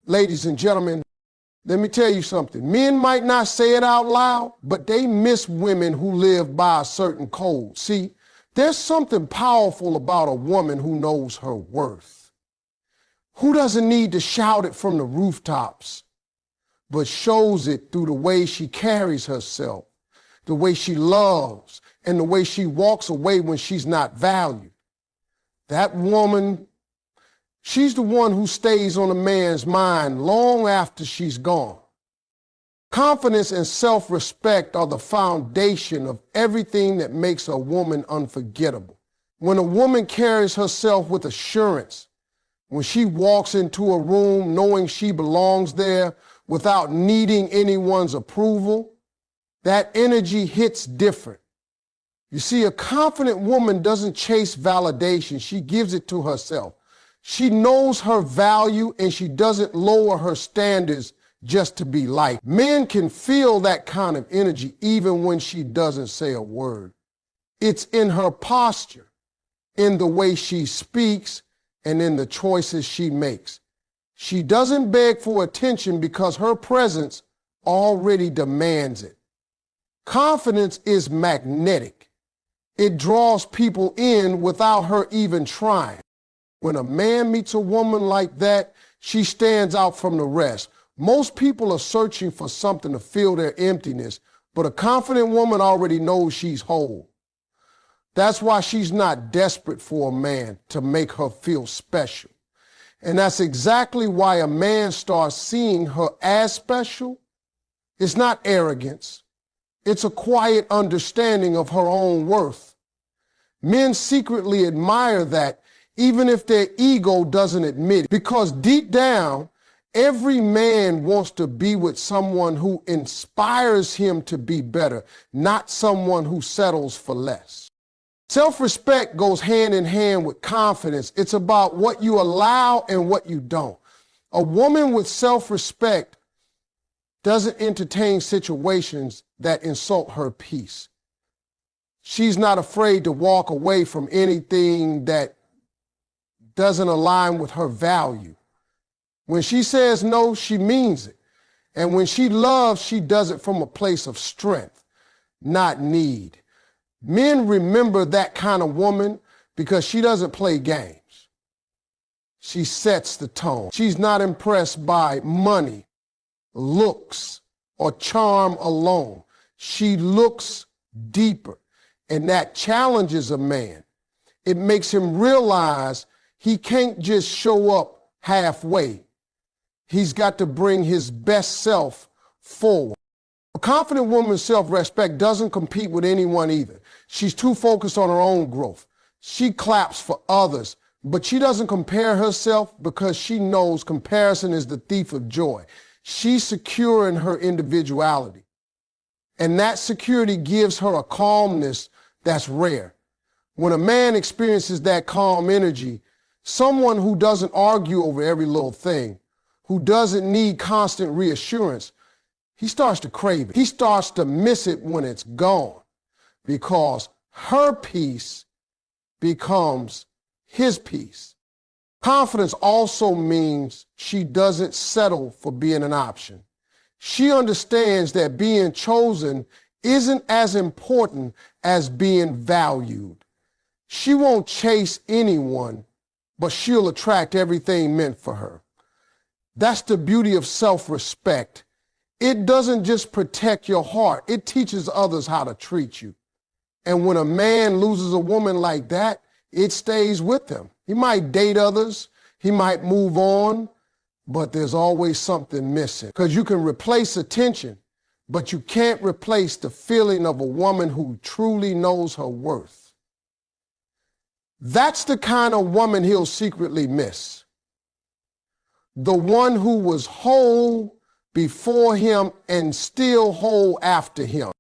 Ladies and gentlemen, let me tell you something. Men might not say it out loud, but they miss women who live by a certain code. See, there's something powerful about a woman who knows her worth, who doesn't need to shout it from the rooftops, but shows it through the way she carries herself, the way she loves, and the way she walks away when she's not valued. That woman, she's the one who stays on a man's mind long after she's gone. Confidence and self-respect are the foundation of everything that makes a woman unforgettable. When a woman carries herself with assurance, when she walks into a room knowing she belongs there without needing anyone's approval, that energy hits different. You see, a confident woman doesn't chase validation, she gives it to herself. She knows her value and she doesn't lower her standards just to be liked. Men can feel that kind of energy even when she doesn't say a word. It's in her posture, in the way she speaks, and in the choices she makes. She doesn't beg for attention because her presence already demands it. Confidence is magnetic. It draws people in without her even trying. When a man meets a woman like that, she stands out from the rest. Most people are searching for something to fill their emptiness, but a confident woman already knows she's whole. That's why she's not desperate for a man to make her feel special. And that's exactly why a man starts seeing her as special. It's not arrogance. It's a quiet understanding of her own worth. Men secretly admire that, even if their ego doesn't admit it, because deep down, every man wants to be with someone who inspires him to be better, not someone who settles for less. Self-respect goes hand in hand with confidence. It's about what you allow and what you don't. A woman with self-respect doesn't entertain situations that insult her peace. She's not afraid to walk away from anything that doesn't align with her value. When she says no, she means it. And when she loves, she does it from a place of strength, not need. Men remember that kind of woman because she doesn't play games. She sets the tone. She's not impressed by money, looks, or charm alone. She looks deeper, and that challenges a man. It makes him realize he can't just show up halfway. He's got to bring his best self forward. A confident woman's self-respect doesn't compete with anyone either. She's too focused on her own growth. She claps for others, but she doesn't compare herself because she knows comparison is the thief of joy. She's secure in her individuality. And that security gives her a calmness that's rare. When a man experiences that calm energy, someone who doesn't argue over every little thing, who doesn't need constant reassurance, he starts to crave it. He starts to miss it when it's gone because her peace becomes his peace. Confidence also means she doesn't settle for being an option. She understands that being chosen isn't as important as being valued. She won't chase anyone, but she'll attract everything meant for her. That's the beauty of self-respect. It doesn't just protect your heart, it teaches others how to treat you. And when a man loses a woman like that, it stays with him. He might date others, he might move on, but there's always something missing. Because you can replace attention, but you can't replace the feeling of a woman who truly knows her worth. That's the kind of woman he'll secretly miss. The one who was whole before him and still whole after him.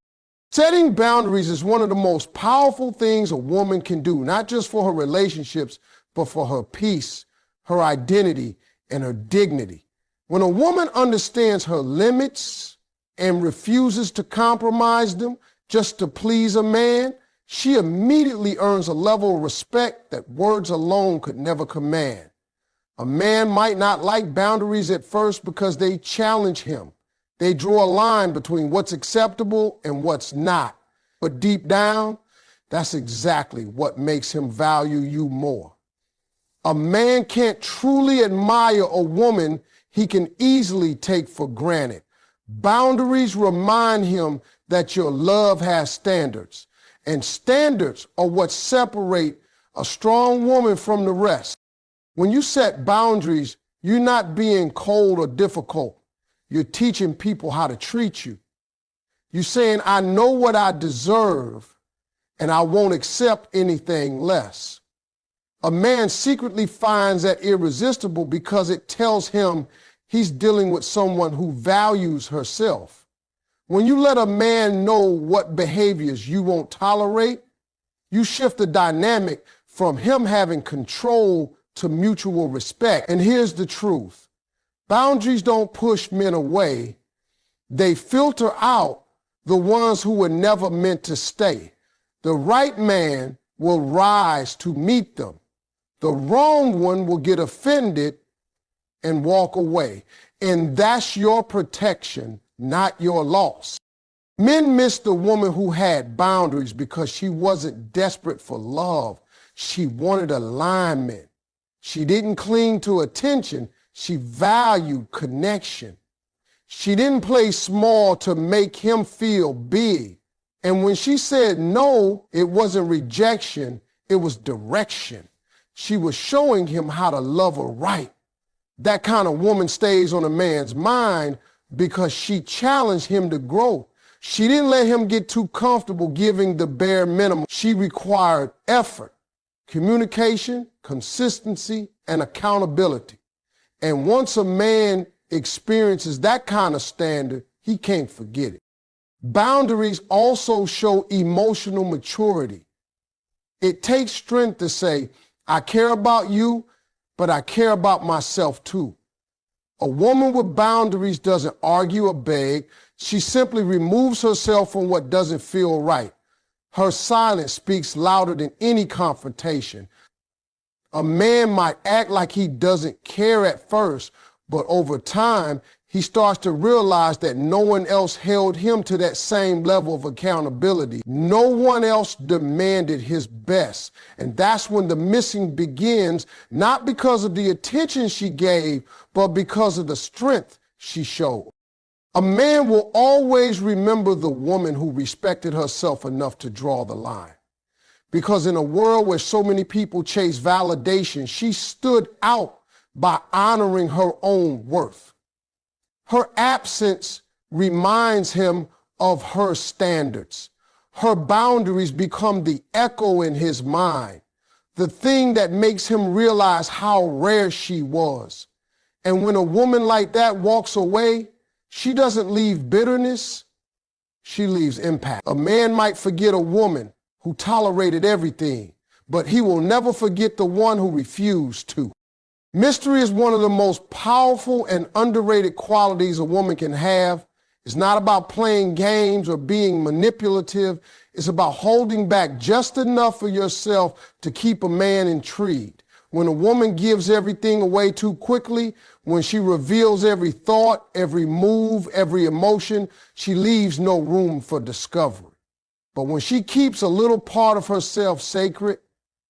Setting boundaries is one of the most powerful things a woman can do, not just for her relationships, but for her peace, her identity, and her dignity. When a woman understands her limits and refuses to compromise them just to please a man, she immediately earns a level of respect that words alone could never command. A man might not like boundaries at first because they challenge him. They draw a line between what's acceptable and what's not. But deep down, that's exactly what makes him value you more. A man can't truly admire a woman he can easily take for granted. Boundaries remind him that your love has standards, and standards are what separate a strong woman from the rest. When you set boundaries, you're not being cold or difficult. You're teaching people how to treat you. You're saying, I know what I deserve, and I won't accept anything less. A man secretly finds that irresistible because it tells him he's dealing with someone who values herself. When you let a man know what behaviors you won't tolerate, you shift the dynamic from him having control to mutual respect. And here's the truth. Boundaries don't push men away. They filter out the ones who were never meant to stay. The right man will rise to meet them. The wrong one will get offended and walk away. And that's your protection, not your loss. Men miss the woman who had boundaries because she wasn't desperate for love. She wanted alignment. She didn't cling to attention. She valued connection. She didn't play small to make him feel big. And when she said no, it wasn't rejection, it was direction. She was showing him how to love her right. That kind of woman stays on a man's mind because she challenged him to grow. She didn't let him get too comfortable giving the bare minimum. She required effort, communication, consistency, and accountability. And once a man experiences that kind of standard, he can't forget it. Boundaries also show emotional maturity. It takes strength to say, I care about you, but I care about myself too. A woman with boundaries doesn't argue or beg. She simply removes herself from what doesn't feel right. Her silence speaks louder than any confrontation. A man might act like he doesn't care at first, but over time, he starts to realize that no one else held him to that same level of accountability. No one else demanded his best. And that's when the missing begins, not because of the attention she gave, but because of the strength she showed. A man will always remember the woman who respected herself enough to draw the line. Because in a world where so many people chase validation, she stood out by honoring her own worth. Her absence reminds him of her standards. Her boundaries become the echo in his mind, the thing that makes him realize how rare she was. And when a woman like that walks away, she doesn't leave bitterness, she leaves impact. A man might forget a woman who tolerated everything, but he will never forget the one who refused to. Mystery is one of the most powerful and underrated qualities a woman can have. It's not about playing games or being manipulative. It's about holding back just enough for yourself to keep a man intrigued. When a woman gives everything away too quickly, when she reveals every thought, every move, every emotion, she leaves no room for discovery. But when she keeps a little part of herself sacred,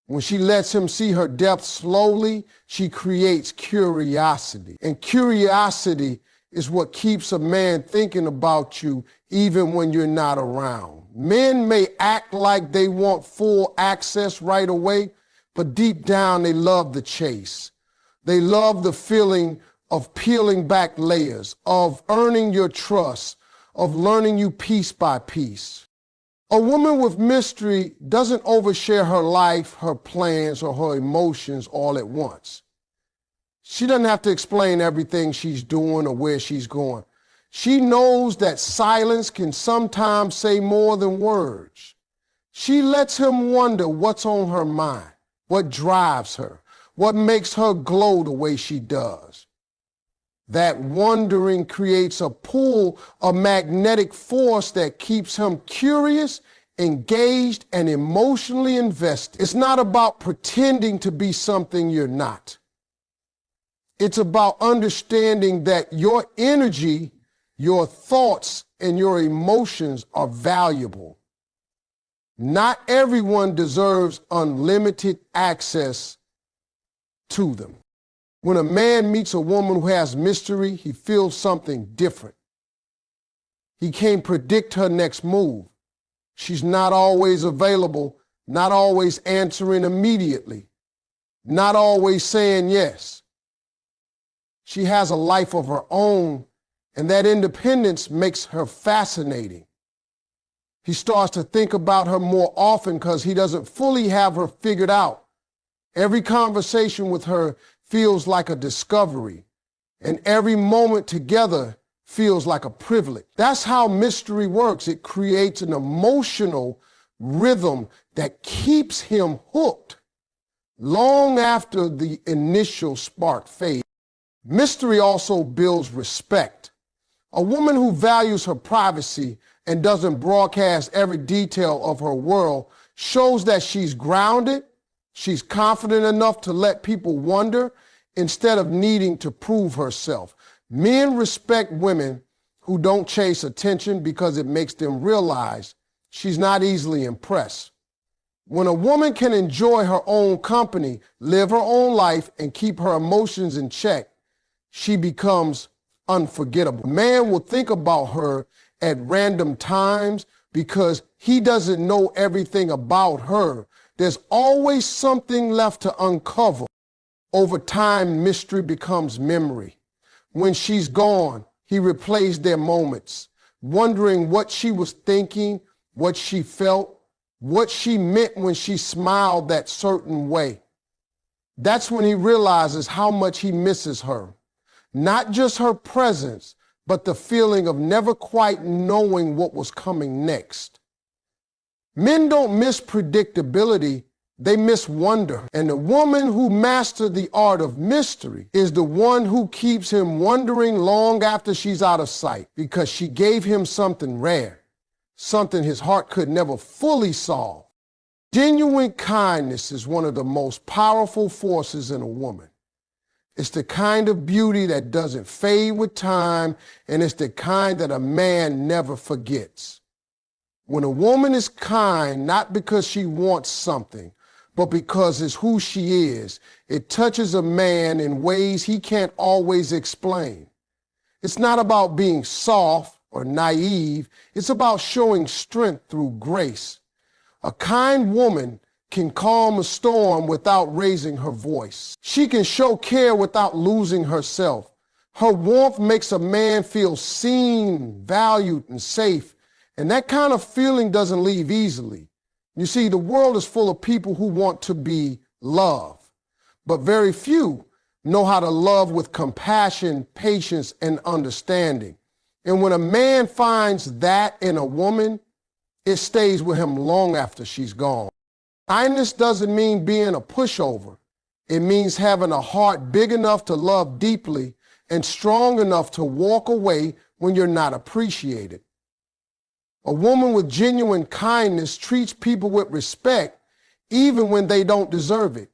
when she lets him see her depth slowly, she creates curiosity. And curiosity is what keeps a man thinking about you even when you're not around. Men may act like they want full access right away, but deep down they love the chase. They love the feeling of peeling back layers, of earning your trust, of learning you piece by piece. A woman with mystery doesn't overshare her life, her plans, or her emotions all at once. She doesn't have to explain everything she's doing or where she's going. She knows that silence can sometimes say more than words. She lets him wonder what's on her mind, what drives her, what makes her glow the way she does. That wondering creates a pull, a magnetic force that keeps him curious, engaged, and emotionally invested. It's not about pretending to be something you're not. It's about understanding that your energy, your thoughts, and your emotions are valuable. Not everyone deserves unlimited access to them. When a man meets a woman who has mystery, he feels something different. He can't predict her next move. She's not always available, not always answering immediately, not always saying yes. She has a life of her own, and that independence makes her fascinating. He starts to think about her more often because he doesn't fully have her figured out. Every conversation with her feels like a discovery, and every moment together feels like a privilege. That's how mystery works. It creates an emotional rhythm that keeps him hooked long after the initial spark fades. Mystery also builds respect. A woman who values her privacy and doesn't broadcast every detail of her world shows that she's grounded, she's confident enough to let people wonder instead of needing to prove herself. Men respect women who don't chase attention because it makes them realize she's not easily impressed. When a woman can enjoy her own company, live her own life, and keep her emotions in check, she becomes unforgettable. A man will think about her at random times because he doesn't know everything about her. There's always something left to uncover. Over time, mystery becomes memory. When she's gone, he replays their moments, wondering what she was thinking, what she felt, what she meant when she smiled that certain way. That's when he realizes how much he misses her. Not just her presence, but the feeling of never quite knowing what was coming next. Men don't miss predictability, they miss wonder. And the woman who mastered the art of mystery is the one who keeps him wondering long after she's out of sight, because she gave him something rare, something his heart could never fully solve. Genuine kindness is one of the most powerful forces in a woman. It's the kind of beauty that doesn't fade with time, and it's the kind that a man never forgets. When a woman is kind, not because she wants something, but because it's who she is, it touches a man in ways he can't always explain. It's not about being soft or naive. It's about showing strength through grace. A kind woman can calm a storm without raising her voice. She can show care without losing herself. Her warmth makes a man feel seen, valued, and safe. And that kind of feeling doesn't leave easily. You see, the world is full of people who want to be loved, but very few know how to love with compassion, patience, and understanding. And when a man finds that in a woman, it stays with him long after she's gone. Kindness doesn't mean being a pushover. It means having a heart big enough to love deeply and strong enough to walk away when you're not appreciated. A woman with genuine kindness treats people with respect even when they don't deserve it.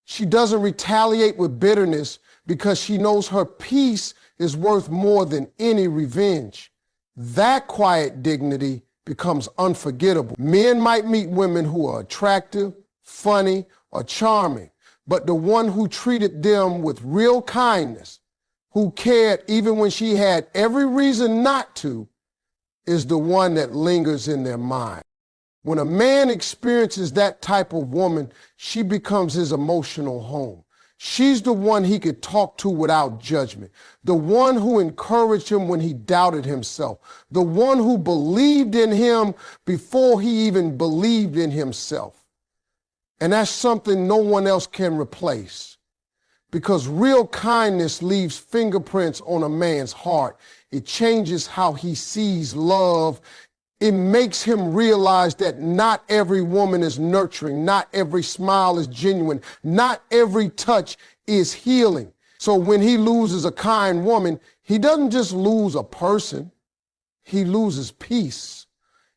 She doesn't retaliate with bitterness because she knows her peace is worth more than any revenge. That quiet dignity becomes unforgettable. Men might meet women who are attractive, funny, or charming, but the one who treated them with real kindness, who cared even when she had every reason not to, is the one that lingers in their mind. When a man experiences that type of woman, she becomes his emotional home. She's the one he could talk to without judgment, the one who encouraged him when he doubted himself, the one who believed in him before he even believed in himself. And that's something no one else can replace, because real kindness leaves fingerprints on a man's heart. It changes how he sees love. It makes him realize that not every woman is nurturing, not every smile is genuine, not every touch is healing. So when he loses a kind woman, he doesn't just lose a person, he loses peace.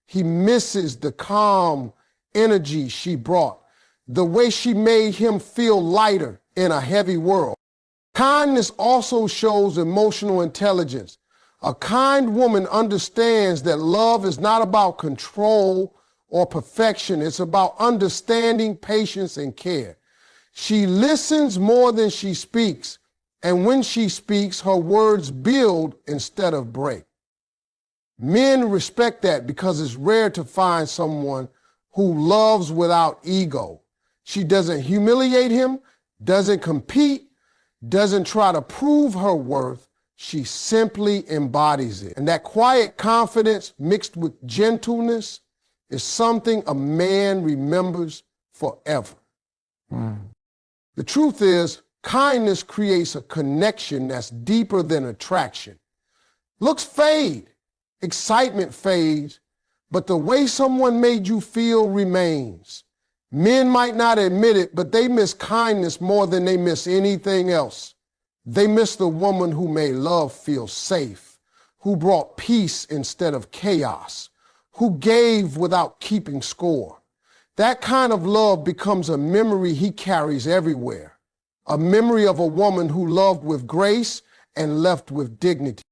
He misses the calm energy she brought, the way she made him feel lighter in a heavy world. Kindness also shows emotional intelligence. A kind woman understands that love is not about control or perfection. It's about understanding, patience, and care. She listens more than she speaks, and when she speaks, her words build instead of break. Men respect that because it's rare to find someone who loves without ego. She doesn't humiliate him, doesn't compete, doesn't try to prove her worth. She simply embodies it. And that quiet confidence mixed with gentleness is something a man remembers forever. The truth is, kindness creates a connection that's deeper than attraction. Looks fade, excitement fades, but the way someone made you feel remains. Men might not admit it, but they miss kindness more than they miss anything else. They miss the woman who made love feel safe, who brought peace instead of chaos, who gave without keeping score. That kind of love becomes a memory he carries everywhere, a memory of a woman who loved with grace and left with dignity.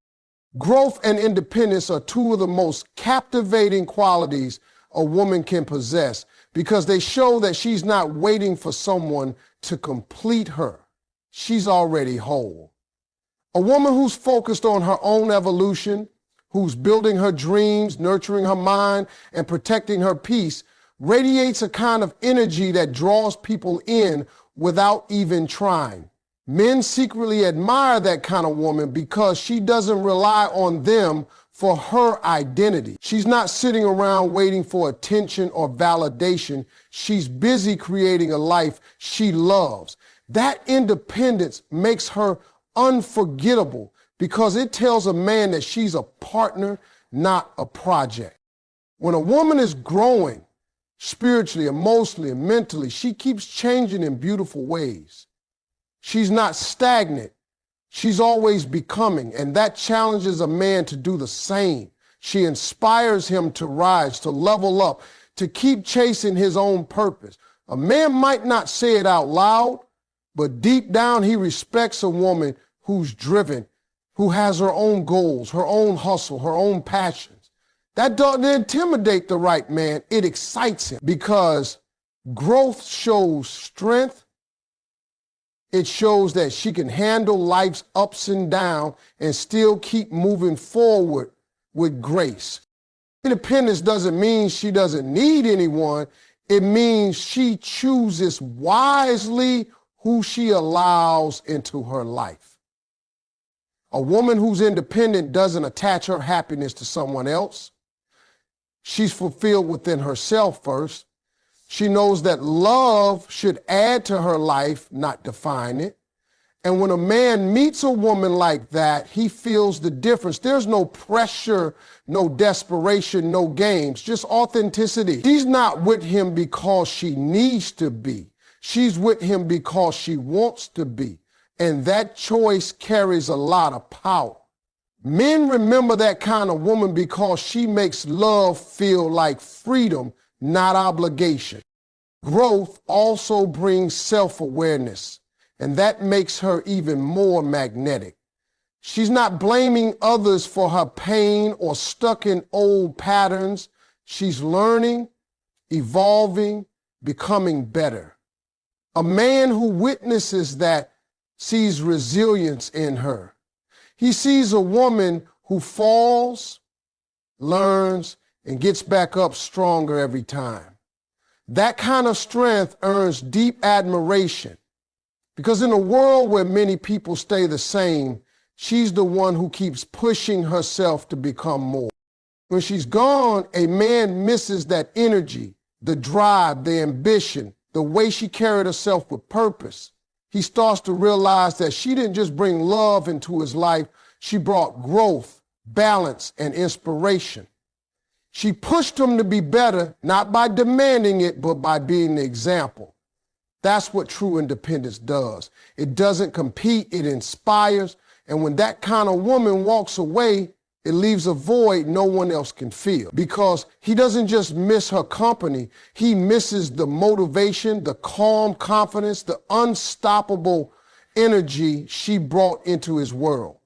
Growth and independence are two of the most captivating qualities a woman can possess because they show that she's not waiting for someone to complete her. She's already whole. A woman who's focused on her own evolution, who's building her dreams, nurturing her mind, and protecting her peace, radiates a kind of energy that draws people in without even trying. Men secretly admire that kind of woman because she doesn't rely on them for her identity. She's not sitting around waiting for attention or validation. She's busy creating a life she loves. That independence makes her unforgettable because it tells a man that she's a partner, not a project. When a woman is growing spiritually, emotionally, and mentally, she keeps changing in beautiful ways. She's not stagnant. She's always becoming, and that challenges a man to do the same. She inspires him to rise, to level up, to keep chasing his own purpose. A man might not say it out loud, but deep down he respects a woman who's driven, who has her own goals, her own hustle, her own passions. That doesn't intimidate the right man. It excites him because growth shows strength. It shows that she can handle life's ups and downs and still keep moving forward with grace. Independence doesn't mean she doesn't need anyone. It means she chooses wisely who she allows into her life. A woman who's independent doesn't attach her happiness to someone else. She's fulfilled within herself first. She knows that love should add to her life, not define it. And when a man meets a woman like that, he feels the difference. There's no pressure, no desperation, no games, just authenticity. She's not with him because she needs to be. She's with him because she wants to be. And that choice carries a lot of power. Men remember that kind of woman because she makes love feel like freedom, not obligation. Growth also brings self-awareness, and that makes her even more magnetic. She's not blaming others for her pain or stuck in old patterns. She's learning, evolving, becoming better. A man who witnesses that sees resilience in her. He sees a woman who falls, learns, and gets back up stronger every time. That kind of strength earns deep admiration because in a world where many people stay the same, she's the one who keeps pushing herself to become more. When she's gone, a man misses that energy, the drive, the ambition, the way she carried herself with purpose. He starts to realize that she didn't just bring love into his life, she brought growth, balance, and inspiration. She pushed him to be better, not by demanding it, but by being the example. That's what true independence does. It doesn't compete, it inspires. And when that kind of woman walks away, it leaves a void no one else can fill. Because he doesn't just miss her company, he misses the motivation, the calm confidence, the unstoppable energy she brought into his world.